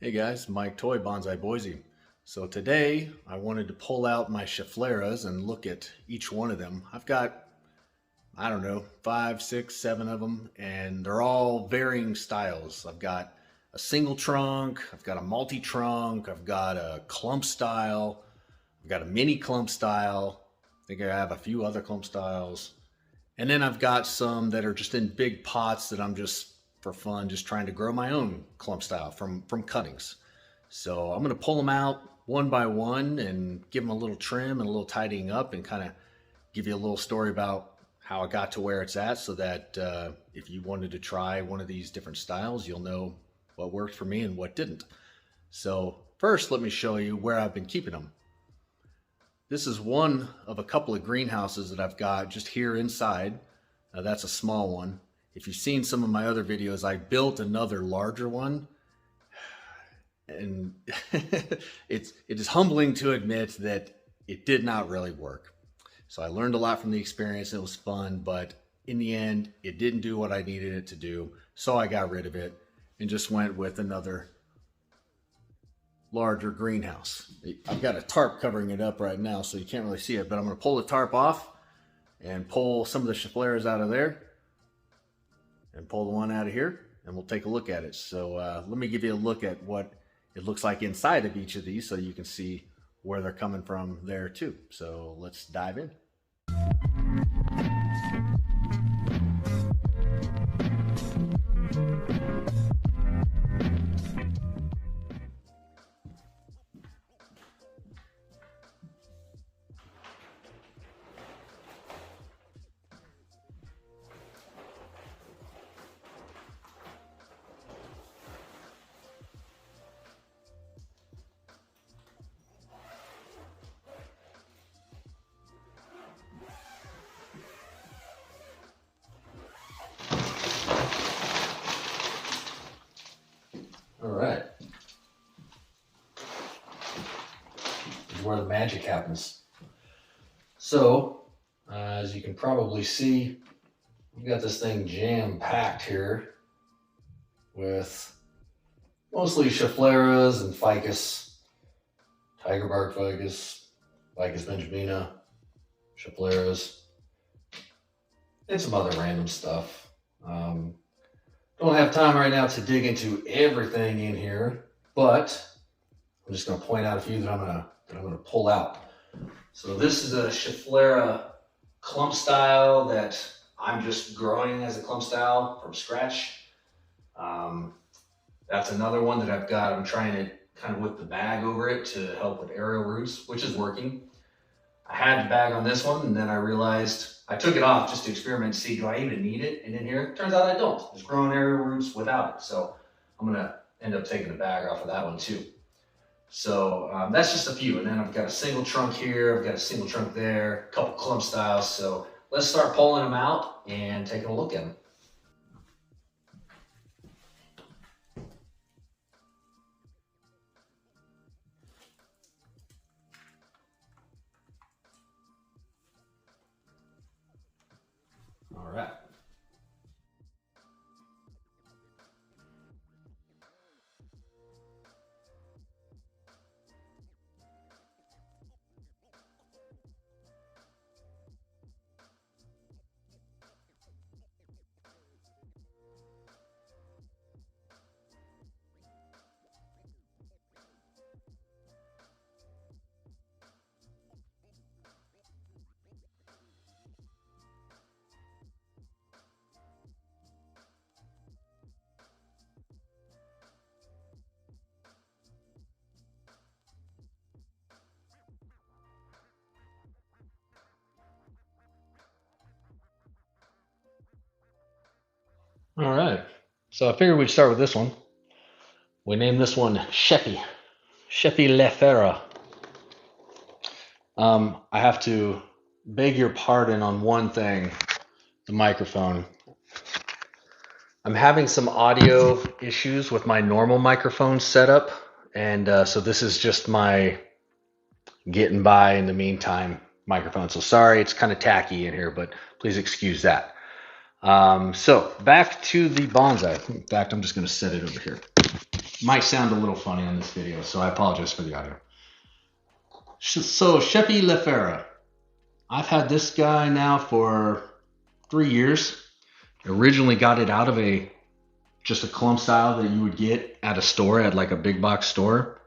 Hey guys, Mike Toy Bonsai Boise. So today I wanted to pull out my Scheffleras and look at each one of them. I've got, I don't know, five, six, seven of them, and they're all varying styles. I've got a single trunk, I've got a multi-trunk, I've got a clump style, I've got a mini clump style. I think I have a few other clump styles. And then I've got some that are just in big pots that I'm just for fun, just trying to grow my own clump style from cuttings. So I'm going to pull them out one by one and give them a little trim and a little tidying up and kind of give you a little story about how I got to where it's at so that if you wanted to try one of these different styles, you'll know what worked for me and what didn't. So first, let me show you where I've been keeping them. This is one of a couple of greenhouses that I've got just here inside. That's a small one. If you've seen some of my other videos, I built another larger one. And it is humbling to admit that it did not really work. So I learned a lot from the experience. It was fun, but in the end, it didn't do what I needed it to do. So I got rid of it and just went with another larger greenhouse. I've got a tarp covering it up right now, so you can't really see it, but I'm going to pull the tarp off and pull some of the Scheffleras out of there and pull the one out of here, and we'll take a look at it. So let me give you a look at what it looks like inside of each of these so you can see where they're coming from there too. So let's dive in. All right. This is where the magic happens. So, as you can probably see, we've got this thing jam-packed here with mostly Scheffleras and ficus, tiger bark ficus, ficus benjamina, Scheffleras, and some other random stuff. Don't have time right now to dig into everything in here, but I'm just going to point out a few that I'm going to pull out. So this is a Schefflera clump style that I'm just growing as a clump style from scratch. That's another one that I've got. I'm trying to kind of whip the bag over it to help with aerial roots, which is working. I had the bag on this one, and then I realized I took it off just to experiment and see, do I even need it? And in here, it turns out I don't. There's growing aerial roots without it. So I'm going to end up taking the bag off of that one too. So that's just a few. And then I've got a single trunk here. I've got a single trunk there, a couple clump styles. So let's start pulling them out and taking a look at them. All right. All right. So I figured we'd start with this one. We named this one Sheppy the Schefflera. I have to beg your pardon on one thing, the microphone. I'm having some audio issues with my normal microphone setup, and so this is just my getting by in the meantime microphone. So sorry, it's kind of tacky in here, but please excuse that. So back to the bonsai. In fact, I'm just going to set it over here. Might sound a little funny on this video, so I apologize for the audio. So Sheppy the Schefflera. I've had this guy now for 3 years. Originally got it out of just a clump style that you would get at a store, at like a big box store.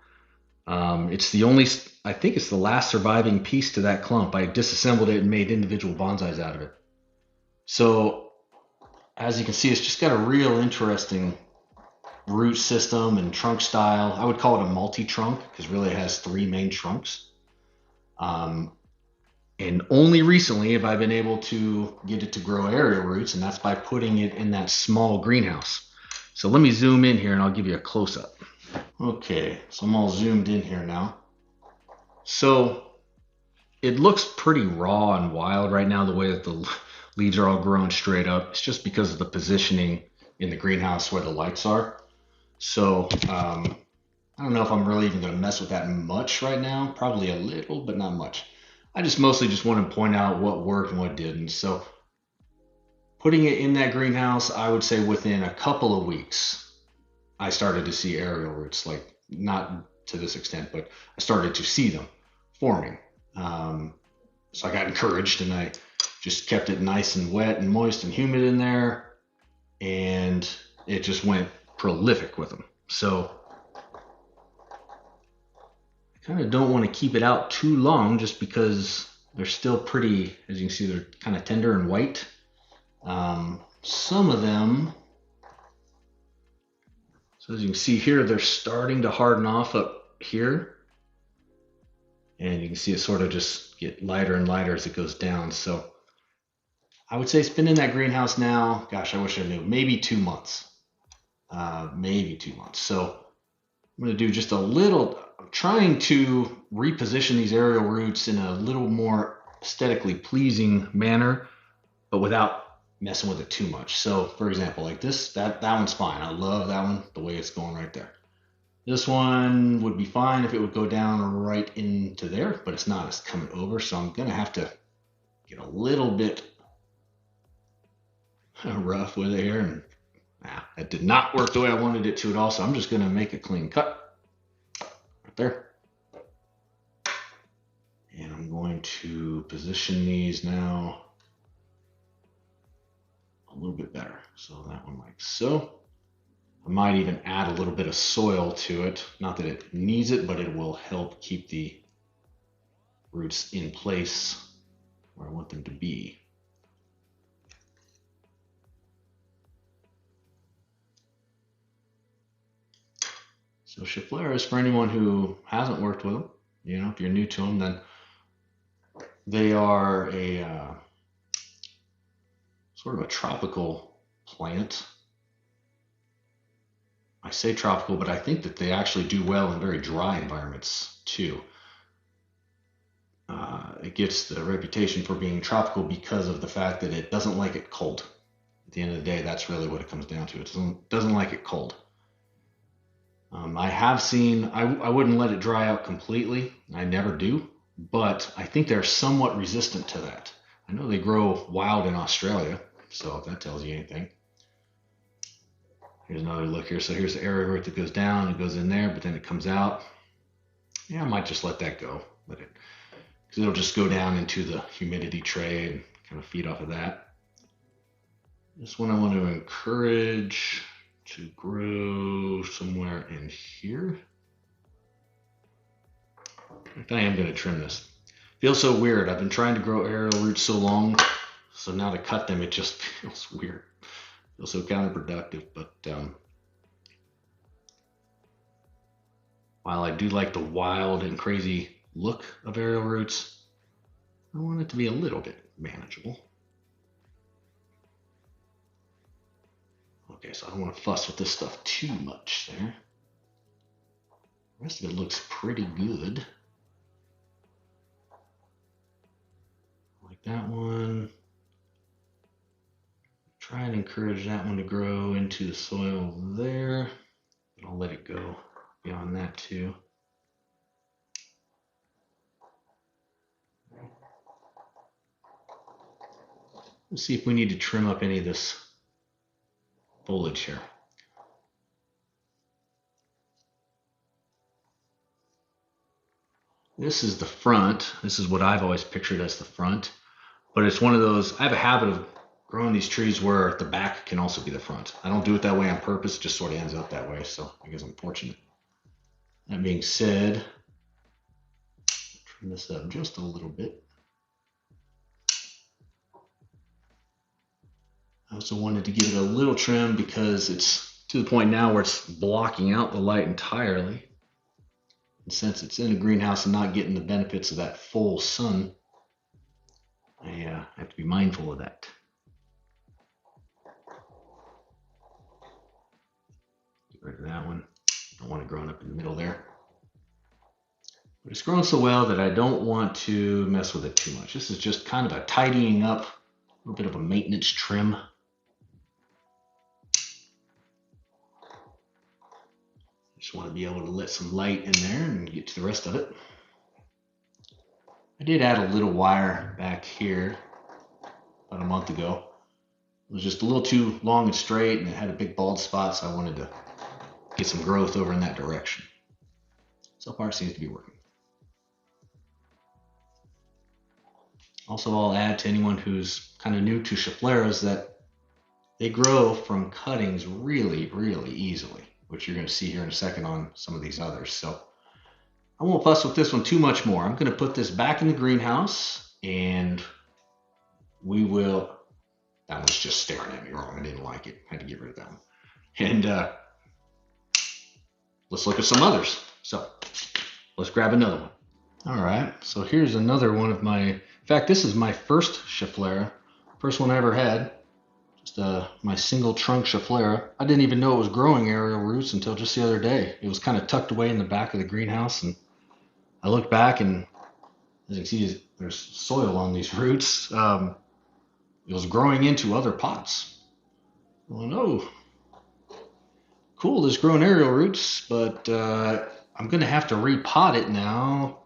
It's the only, I think it's the last surviving piece to that clump. I disassembled it and made individual bonsais out of it. So as you can see, it's just got a real interesting root system and trunk style. I would call it a multi-trunk because really it has 3 main trunks. And only recently have I been able to get it to grow aerial roots, and that's by putting it in that small greenhouse. So let me zoom in here and I'll give you a close-up. Okay, so I'm all zoomed in here now. So it looks pretty raw and wild right now, the way that the leaves are all growing straight up. It's just because of the positioning in the greenhouse where the lights are. So I don't know if I'm really even going to mess with that much right now. Probably a little, but not much. I just mostly just want to point out what worked and what didn't. So putting it in that greenhouse, I would say within a couple of weeks, I started to see aerial roots, like not to this extent, but I started to see them forming. So I got encouraged and I just kept it nice and wet and moist and humid in there, and it just went prolific with them. So I kind of don't want to keep it out too long just because they're still pretty, as you can see, they're kind of tender and white. Some of them, so as you can see here, they're starting to harden off up here. And you can see it sort of just get lighter and lighter as it goes down. So I would say it's been in that greenhouse now, gosh, I wish I knew, maybe 2 months. Maybe 2 months. So I'm going to do just a little, I'm trying to reposition these aerial roots in a little more aesthetically pleasing manner, but without messing with it too much. So for example, like this, that one's fine. I love that one, the way it's going right there. This one would be fine if it would go down right into there, but it's not, it's coming over. So I'm going to have to get a little bit rough with it here. And that did not work the way I wanted it to at all. So I'm just going to make a clean cut right there. And I'm going to position these now a little bit better. So that one like so. I might even add a little bit of soil to it. Not that it needs it, but it will help keep the roots in place where I want them to be. So Scheffleras, for anyone who hasn't worked with them, you know, if you're new to them, then they are a sort of a tropical plant. I say tropical, but I think that they actually do well in very dry environments too. It gets the reputation for being tropical because of the fact that it doesn't like it cold. At the end of the day, that's really what it comes down to. It doesn't like it cold. I have seen, I wouldn't let it dry out completely. I never do, but I think they're somewhat resistant to that. I know they grow wild in Australia, so if that tells you anything. Here's another look here. So here's the area where it goes down, it goes in there, but then it comes out. Yeah, I might just let that go. Let it, because it'll just go down into the humidity tray and kind of feed off of that. This one I want to encourage to grow somewhere in here. In fact, I am going to trim this. Feels so weird. I've been trying to grow aerial roots so long, so now to cut them, it just feels weird. Feels so counterproductive, but while I do like the wild and crazy look of aerial roots, I want it to be a little bit manageable. Okay, so I don't want to fuss with this stuff too much there. The rest of it looks pretty good. Like that one. Try and encourage that one to grow into the soil there. I'll let it go beyond that too. Let's see if we need to trim up any of this foliage here. This is the front. This is what I've always pictured as the front. But it's one of those, I have a habit of growing these trees where the back can also be the front. I don't do it that way on purpose, it just sort of ends up that way. So I guess I'm fortunate. That being said, trim this up just a little bit. I also wanted to give it a little trim because it's to the point now where it's blocking out the light entirely. And since it's in a greenhouse and not getting the benefits of that full sun, I have to be mindful of that. Get rid of that one. Don't want it growing up in the middle there. But it's grown so well that I don't want to mess with it too much. This is just kind of a tidying up, a little bit of a maintenance trim. Just want to be able to let some light in there and get to the rest of it. I did add a little wire back here about a month ago. It was just a little too long and straight, and it had a big bald spot, so I wanted to get some growth over in that direction. So far it seems to be working. Also, I'll add to anyone who's kind of new to Scheffleras that they grow from cuttings really, really easily, which you're going to see here in a second on some of these others. So I won't fuss with this one too much more. I'm going to put this back in the greenhouse, and we will. That one's just staring at me wrong. I didn't like it. I had to get rid of that one. And let's look at some others. So let's grab another one. All right. So here's another one of my. In fact, this is my first Schefflera. First one I ever had. Just my single trunk Schefflera. I didn't even know it was growing aerial roots until just the other day. It was kind of tucked away in the back of the greenhouse, and I looked back, and as you can see, there's soil on these roots. It was growing into other pots. Well, oh, cool, this growing aerial roots, but I'm going to have to repot it now.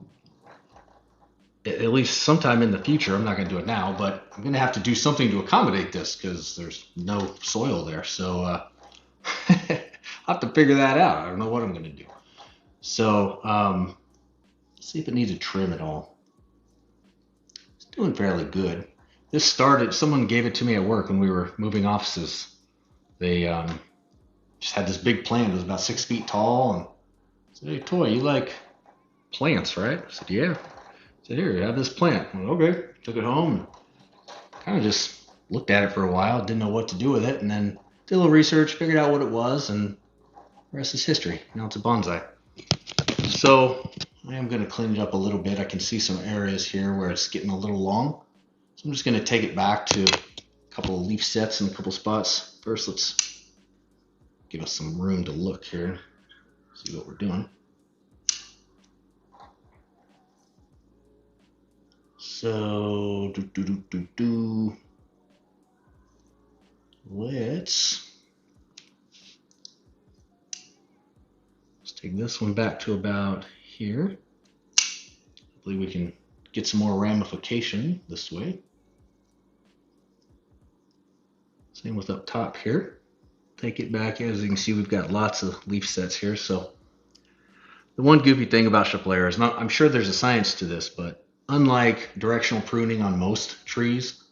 At least sometime in the future. I'm not going to do it now, but I'm going to have to do something to accommodate this because there's no soil there. So I'll have to figure that out. I don't know what I'm going to do. So let's see if it needs a trim at all. It's doing fairly good. This started, someone gave it to me at work when we were moving offices. They just had this big plant. It was about 6 feet tall. And I said, "Hey, Toy, you like plants, right?" I said, "Yeah." I said, "Here, you have this plant." I went, "Okay." Took it home and kind of just looked at it for a while. Didn't know what to do with it. And then did a little research, figured out what it was, and the rest is history. Now it's a bonsai. So I am going to clean it up a little bit. I can see some areas here where it's getting a little long. So I'm just going to take it back to a couple of leaf sets in a couple spots. First, let's give us some room to look here, see what we're doing. So, let's take this one back to about here. Hopefully we can get some more ramification this way. Same with up top here. Take it back. As you can see, we've got lots of leaf sets here. So the one goofy thing about Schefflera is, I'm sure there's a science to this, but unlike directional pruning on most trees,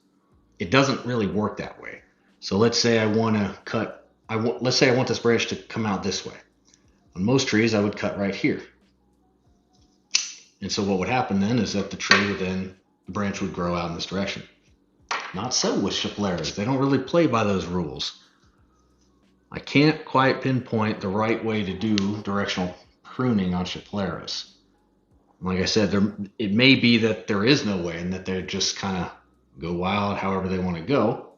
it doesn't really work that way. So let's say I want to cut, let's say I want this branch to come out this way. On most trees, I would cut right here. And so what would happen then is that the tree would then, the branch would grow out in this direction. Not so with Scheffleras. They don't really play by those rules. I can't quite pinpoint the right way to do directional pruning on Scheffleras. Like I said, it may be that there is no way and that they just kind of go wild however they want to go.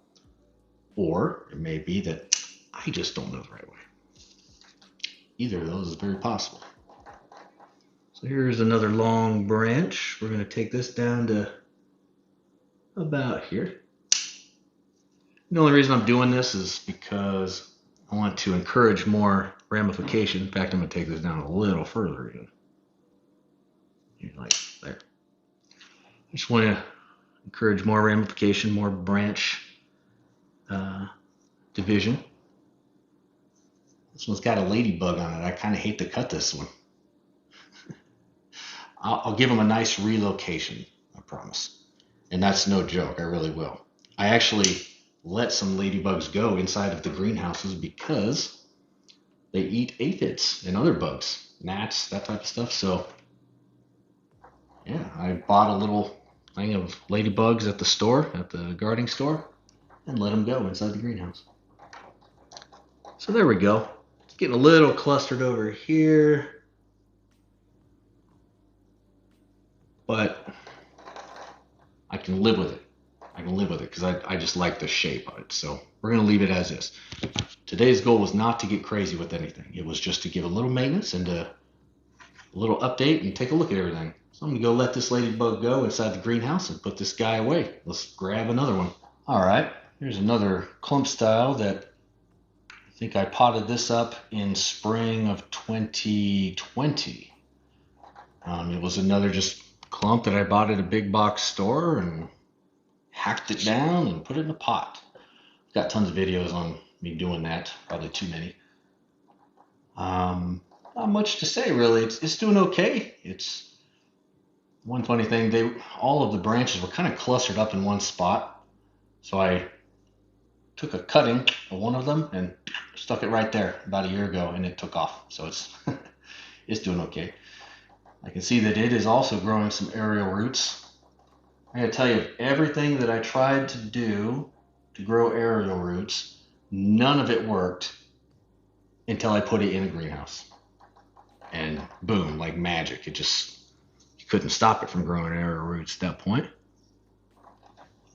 Or it may be that I just don't know the right way. Either of those is very possible. So here's another long branch. We're going to take this down to about here. The only reason I'm doing this is because I want to encourage more ramification. In fact, I'm going to take this down a little further even. Like there. I just want to encourage more ramification, more branch division. This one's got a ladybug on it. I kind of hate to cut this one. I'll give them a nice relocation, I promise. And that's no joke, I really will. I actually let some ladybugs go inside of the greenhouses because they eat aphids and other bugs, gnats, that type of stuff. So yeah, I bought a little thing of ladybugs at the store, at the gardening store, and let them go inside the greenhouse. So there we go. It's getting a little clustered over here, but I can live with it. I can live with it because I just like the shape of it. So we're going to leave it as is. Today's goal was not to get crazy with anything. It was just to give a little maintenance and a little update and take a look at everything. So I'm going to go let this ladybug go inside the greenhouse and put this guy away. Let's grab another one. All right, here's another clump style that I think I potted this up in spring of 2020. It was another just clump that I bought at a big box store and hacked it down and put it in a pot. I've got tons of videos on me doing that, probably too many. Not much to say really. It's doing okay. It's one funny thing, all of the branches were kind of clustered up in one spot. So I took a cutting of one of them and stuck it right there about a year ago, and it took off. So it's it's doing okay. I can see that it is also growing some aerial roots. I gotta tell you, everything that I tried to do to grow aerial roots, none of it worked until I put it in a greenhouse. And boom, like magic, you couldn't stop it from growing aerial roots at that point.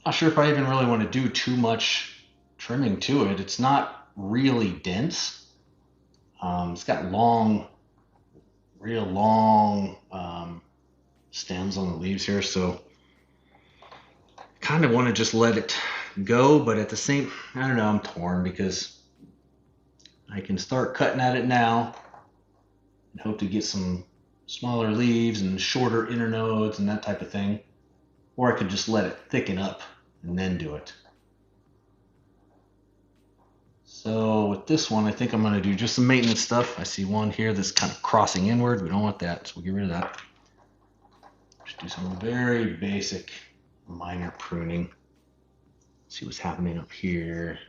Not sure if I even really want to do too much trimming to it. It's not really dense. It's got real long stems on the leaves here, so kind of want to just let it go, but at the same, I don't know, I'm torn because I can start cutting at it now and hope to get some smaller leaves and shorter internodes and that type of thing, or I could just let it thicken up and then do it. So with this one, I think I'm going to do just some maintenance stuff. I see one here that's kind of crossing inward. We don't want that, so we'll get rid of that. Just do some very basic minor pruning. See what's happening up here.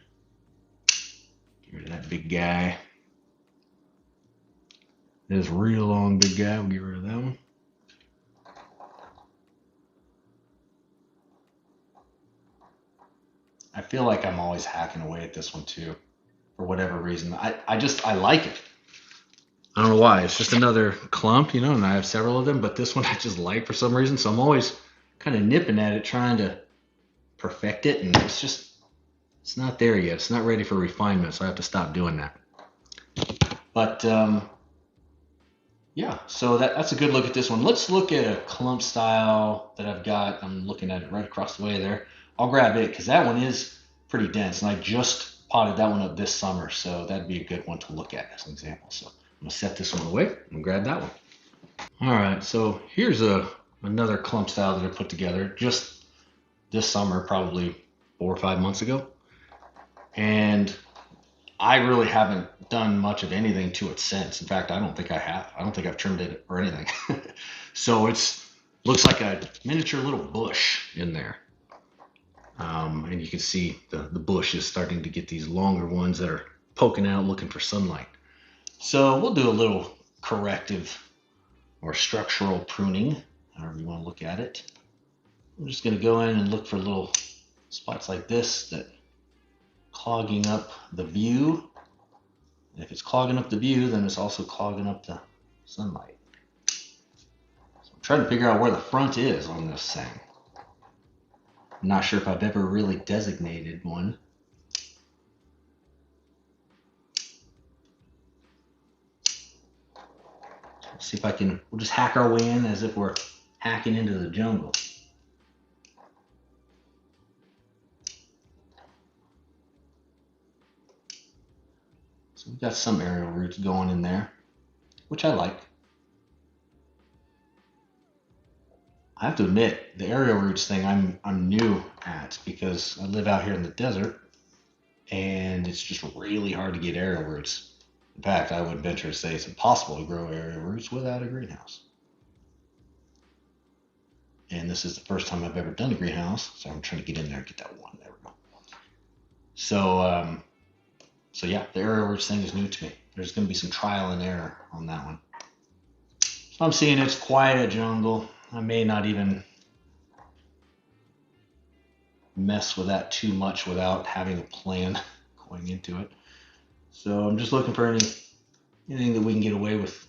Get rid of that big guy. This real long big guy, we'll get rid of that one. I feel like I'm always hacking away at this one too, for whatever reason. I like it. I don't know why. It's just another clump, you know, and I have several of them, but this one I just like for some reason. So I'm always kind of nipping at it, trying to perfect it, and it's not there yet. It's not ready for refinement, so I have to stop doing that. But yeah, so that's a good look at this one. Let's look at a clump style that I've got. I'm looking at it right across the way there. I'll grab it because that one is pretty dense, and I just potted that one up this summer, so that'd be a good one to look at as an example. So I'm gonna set this one away and grab that one. All right, so here's another clump style that I put together just this summer, probably 4 or 5 months ago, and I really haven't done much of anything to it since. In fact, I don't think I have. I don't think I've trimmed it or anything. So looks like a miniature little bush in there. And you can see the bush is starting to get these longer ones that are poking out looking for sunlight. So we'll do a little corrective or structural pruning, however you want to look at it. I'm just going to go in and look for little spots like this that clogging up the view. And if it's clogging up the view, then it's also clogging up the sunlight. So I'm trying to figure out where the front is on this thing. I'm not sure if I've ever really designated one. So let's see if we'll just hack our way in as if we're hacking into the jungle. So we've got some aerial roots going in there, which I like. I have to admit, the aerial roots thing I'm new at because I live out here in the desert and it's just really hard to get aerial roots. In fact, I would venture to say it's impossible to grow aerial roots without a greenhouse. And this is the first time I've ever done a greenhouse. So I'm trying to get in there and get that one. There we go. So yeah, the aerial thing is new to me. There's going to be some trial and error on that one. So I'm seeing it's quite a jungle. I may not even mess with that too much without having a plan going into it. So I'm just looking for anything that we can get away with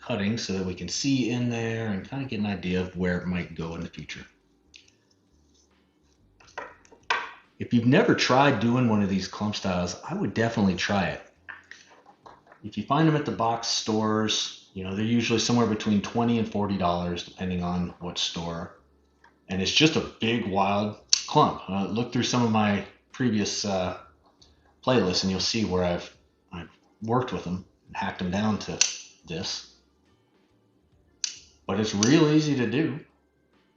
cutting so that we can see in there and kind of get an idea of where it might go in the future. If you've never tried doing one of these clump styles, I would definitely try it. If you find them at the box stores, you know, they're usually somewhere between $20 and $40 depending on what store. And it's just a big wild clump. Look through some of my previous playlists and you'll see where I've worked with them and hacked them down to this. But it's real easy to do.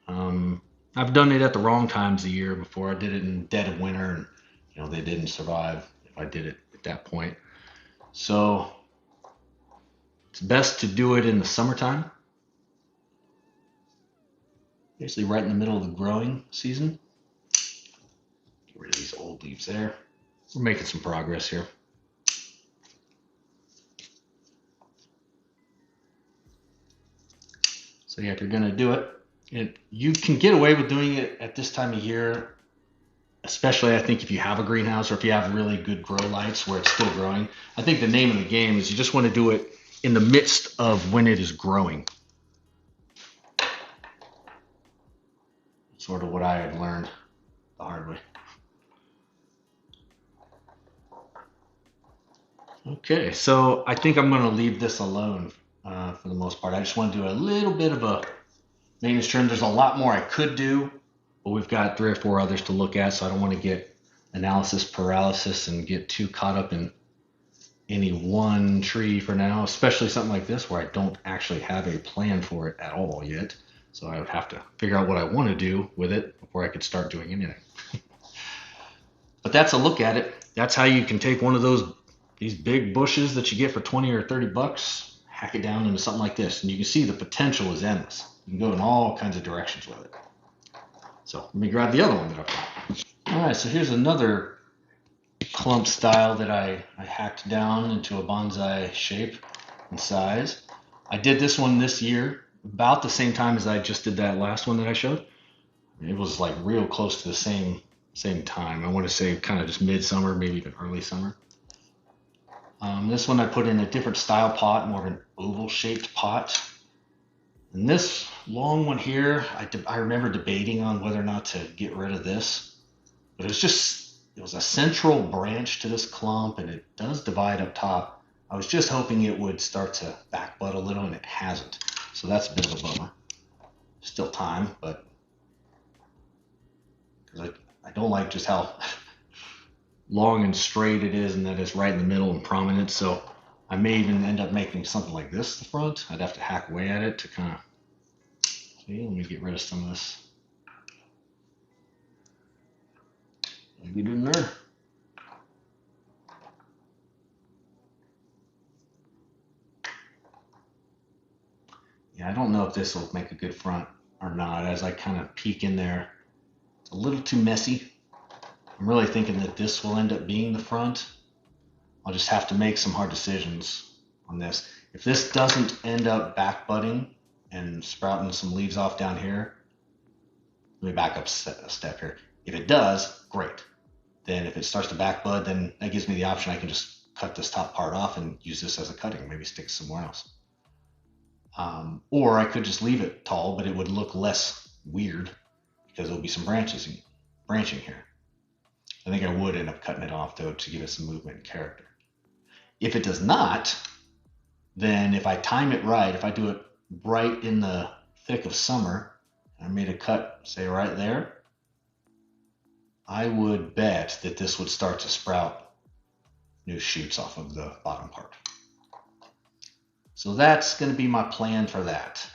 I've done it at the wrong times of the year before. I did it in the dead of winter and you know they didn't survive if I did it at that point. So it's best to do it in the summertime. Basically right in the middle of the growing season. Get rid of these old leaves there. We're making some progress here. So yeah, if you're gonna do it, you can get away with doing it at this time of year, especially I think if you have a greenhouse or if you have really good grow lights where it's still growing. I think the name of the game is you just want to do it in the midst of when it is growing. Sort of what I had learned the hard way. Okay, so I think I'm going to leave this alone for the most part. I just want to do a little bit of a maintenance trim. There's a lot more I could do, but we've got 3 or 4 others to look at, so I don't want to get analysis paralysis and get too caught up in any one tree for now, especially something like this where I don't actually have a plan for it at all yet. So I would have to figure out what I want to do with it before I could start doing anything. But that's a look at it. That's how you can take one of these big bushes that you get for 20 or 30 bucks, hack it down into something like this. And you can see the potential is endless. You can go in all kinds of directions with it. So let me grab the other one that I've got. All right, so here's another clump style that I hacked down into a bonsai shape and size. I did this one this year about the same time as I just did that last one that I showed. It was like real close to the same time. I want to say kind of just midsummer, maybe even early summer. This one I put in a different style pot, more of an oval shaped pot. And this long one here, I remember debating on whether or not to get rid of this, but it was a central branch to this clump and it does divide up top. I was just hoping it would start to back bud a little and it hasn't. So that's a bit of a bummer. Still time, but because I don't like just how long and straight it is and that it's right in the middle and prominent. So I may even end up making something like this the front. I'd have to hack away at it to kind of see. Let me get rid of some of this. Get in there. Yeah, I don't know if this will make a good front or not as I kind of peek in there. It's a little too messy. I'm really thinking that this will end up being the front. I'll just have to make some hard decisions on this. If this doesn't end up back budding and sprouting some leaves off down here, let me back up a step here. If it does, great. Then if it starts to back bud, then that gives me the option I can just cut this top part off and use this as a cutting, maybe stick somewhere else. Or I could just leave it tall, but it would look less weird because there'll be some branching here. I think I would end up cutting it off though to give it some movement and character. If it does not, then if I time it right, if I do it right in the thick of summer, I made a cut, say right there, I would bet that this would start to sprout new shoots off of the bottom part. So that's going to be my plan for that.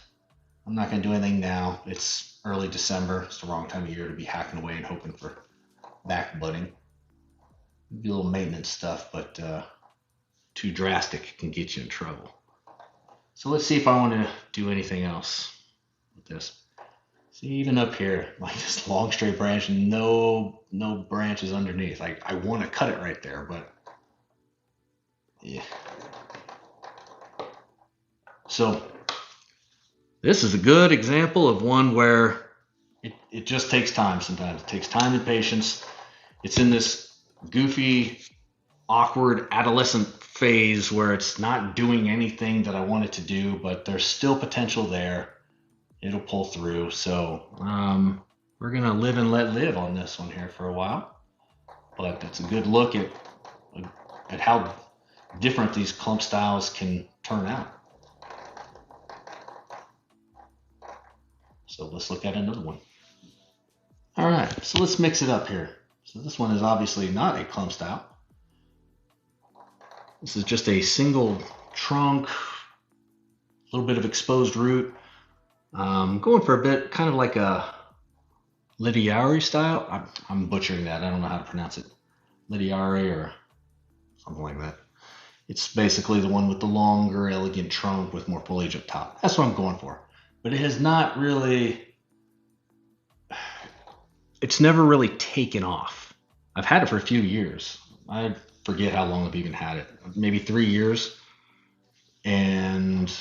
I'm not going to do anything now. It's early December. It's the wrong time of year to be hacking away and hoping for back budding. Maybe a little maintenance stuff, but too drastic can get you in trouble. So let's see if I want to do anything else with this. See, even up here, like this long straight branch, no branches underneath. I want to cut it right there, but yeah. So this is a good example of one where it just takes time sometimes. It takes time and patience. It's in this goofy, awkward adolescent phase where it's not doing anything that I want it to do, but there's still potential there. It'll pull through. So we're gonna live and let live on this one here for a while. But it's a good look at how different these clump styles can turn out. So let's look at another one. All right, so let's mix it up here. So this one is obviously not a clump style. This is just a single trunk, a little bit of exposed root. Going for a bit, kind of like a Lidiari style. I'm butchering that. I don't know how to pronounce it. Lidiari or something like that. It's basically the one with the longer, elegant trunk with more foliage up top. That's what I'm going for. But it has not really, it's never really taken off. I've had it for a few years. I forget how long I've even had it. Maybe 3 years. And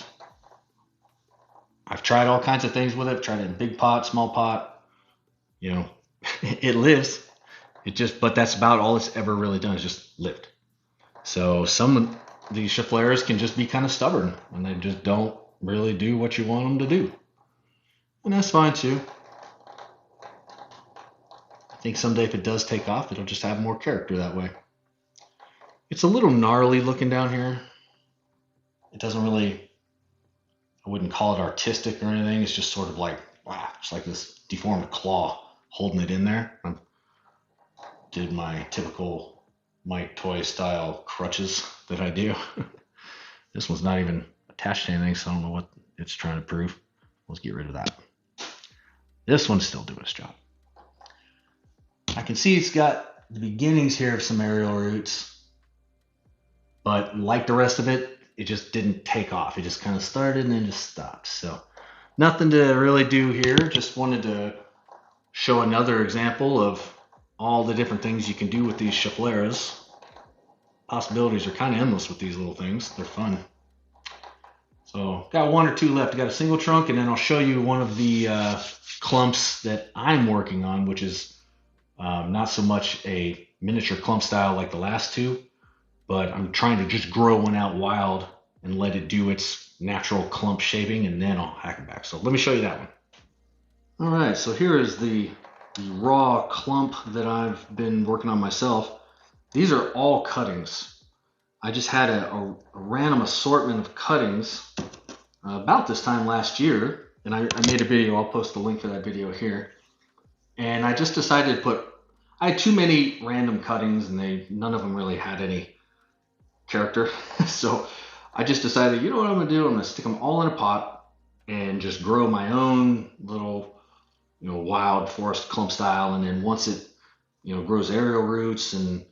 I've tried all kinds of things with it. I've tried it in big pot, small pot. You know, it lives. But that's about all it's ever really done is just lived. So some of these Scheffleras can just be kind of stubborn and they just don't really do what you want them to do. And that's fine too. I think someday if it does take off, it'll just have more character that way. It's a little gnarly looking down here. It doesn't really, I wouldn't call it artistic or anything. It's just sort of like, wow, it's like this deformed claw holding it in there. I did my typical Mike Toy style crutches that I do. This one's not even attached to anything, so I don't know what it's trying to prove. Let's get rid of that. This one's still doing its job. I can see it's got the beginnings here of some aerial roots, but like the rest of it, it just didn't take off. It just kind of started and then just stopped. So nothing to really do here. Just wanted to show another example of all the different things you can do with these Scheffleras. Possibilities are kind of endless with these little things. They're fun. So got one or two left. I got a single trunk, and then I'll show you one of the clumps that I'm working on, which is not so much a miniature clump style like the last two, but I'm trying to just grow one out wild and let it do its natural clump shaping, and then I'll hack it back. So let me show you that one. All right, so here is the raw clump that I've been working on myself. These are all cuttings. I just had a random assortment of cuttings about this time last year, and I made a video. I'll post the link for that video here. And I just decided to put, I had too many random cuttings, and none of them really had any character. So I just decided, you know what I'm gonna do? I'm gonna stick them all in a pot and just grow my own little, wild forest clump style. And then once it, grows aerial roots and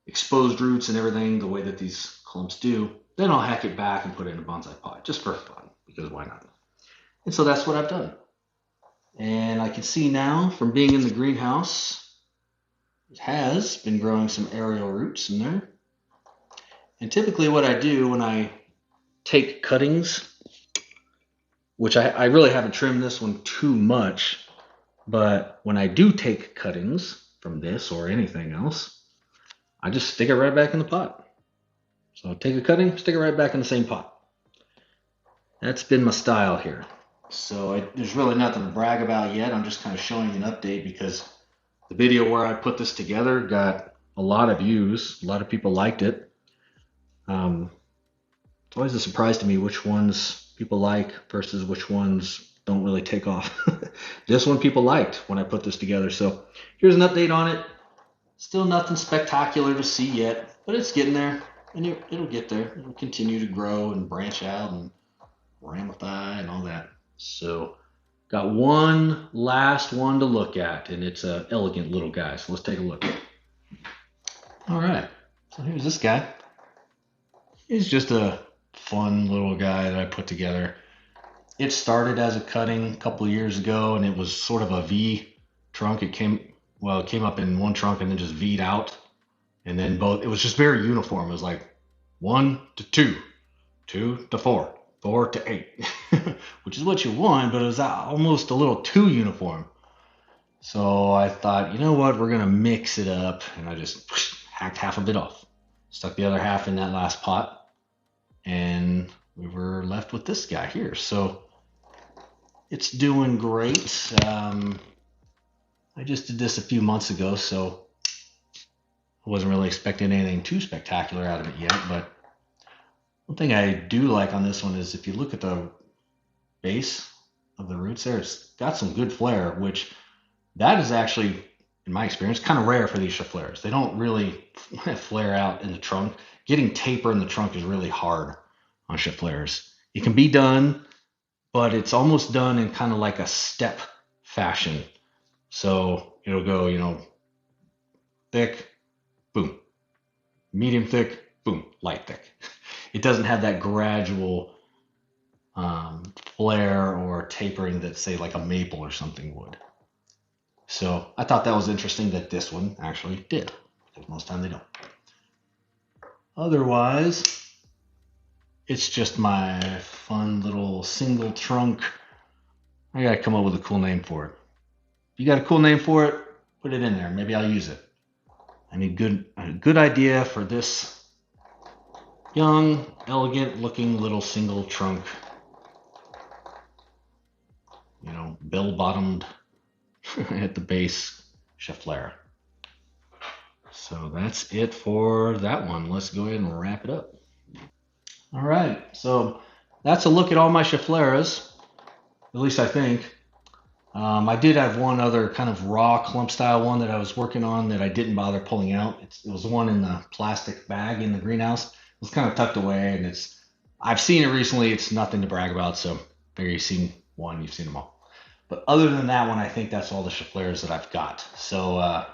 exposed roots and everything the way that these clumps do, then I'll hack it back and put it in a bonsai pot just for fun, because why not? And so that's what I've done. And I can see now from being in the greenhouse, it has been growing some aerial roots in there. And typically what I do when I take cuttings, which I really haven't trimmed this one too much, but when I do take cuttings from this or anything else, I just stick it right back in the pot. So take a cutting, stick it right back in the same pot. That's been my style here. So there's really nothing to brag about yet. I'm just kind of showing you an update because the video where I put this together got a lot of views. A lot of people liked it. It's always a surprise to me which ones people like versus which ones don't really take off. This one people liked when I put this together. So here's an update on it. Still nothing spectacular to see yet, but it's getting there, and it'll get there. It'll continue to grow and branch out and ramify and all that. So got one last one to look at, and it's an elegant little guy. So let's take a look. All right, so here's this guy. He's just a fun little guy that I put together. It started as a cutting a couple of years ago, and it was sort of a V trunk. It came up in one trunk and then just V'd out, and then both. It was just very uniform. It was like 1 to 2, 2 to 4, 4 to 8, which is what you want, but it was almost a little too uniform. So I thought, you know what, we're gonna mix it up, and I just hacked half of it off, stuck the other half in that last pot, and we were left with this guy here. So it's doing great. I just did this a few months ago, so I wasn't really expecting anything too spectacular out of it yet. But one thing I do like on this one is if you look at the base of the roots there, it's got some good flare, which that is actually, in my experience, kind of rare for these Scheffleras. They don't really flare out in the trunk. Getting taper in the trunk is really hard on Scheffleras. It can be done, but it's almost done in kind of like a step fashion. So it'll go, thick, boom, medium thick, boom, light thick. It doesn't have that gradual flare or tapering that, say, like a maple or something would. So I thought that was interesting that this one actually did, because most time they don't. Otherwise, it's just my fun little single trunk. I gotta come up with a cool name for it. If you got a cool name for it, put it in there. Maybe I'll use it. I need a good idea for this young, elegant looking little single trunk, bell-bottomed at the base Schefflera. So that's it for that one. Let's go ahead and wrap it up. All right, so that's a look at all my Scheffleras, at least I think. I did have one other kind of raw clump style one that I was working on that I didn't bother pulling out. It was the one in the plastic bag in the greenhouse. It was kind of tucked away, and I've seen it recently. It's nothing to brag about, so figure you've seen one, you've seen them all. But other than that one, I think that's all the Scheffleras that I've got. So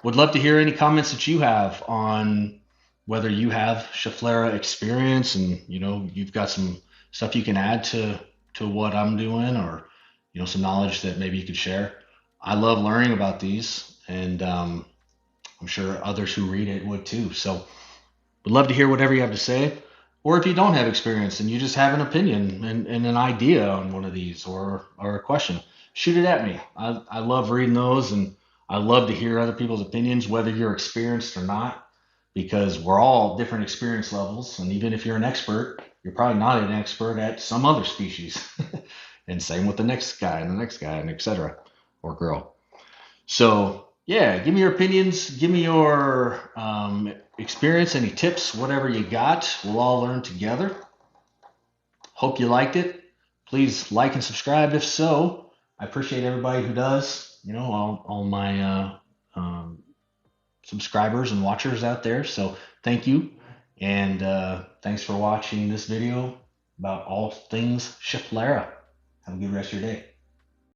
would love to hear any comments that you have on whether you have Schefflera experience, and you've got some stuff you can add to what I'm doing, or some knowledge that maybe you could share. I love learning about these, and I'm sure others who read it would too. So would love to hear whatever you have to say. Or if you don't have experience and you just have an opinion and an idea on one of these, or a question, shoot it at me. I love reading those, and I love to hear other people's opinions, whether you're experienced or not, because we're all different experience levels. And even if you're an expert, you're probably not an expert at some other species. And same with the next guy and the next guy, and etc. or girl. So yeah, give me your opinions, give me your experience, any tips, whatever you got. We'll all learn together. Hope you liked it. Please like and subscribe if so. I appreciate everybody who does. All my subscribers and watchers out there. So thank you, and thanks for watching this video about all things Schefflera. Have a good rest of your day.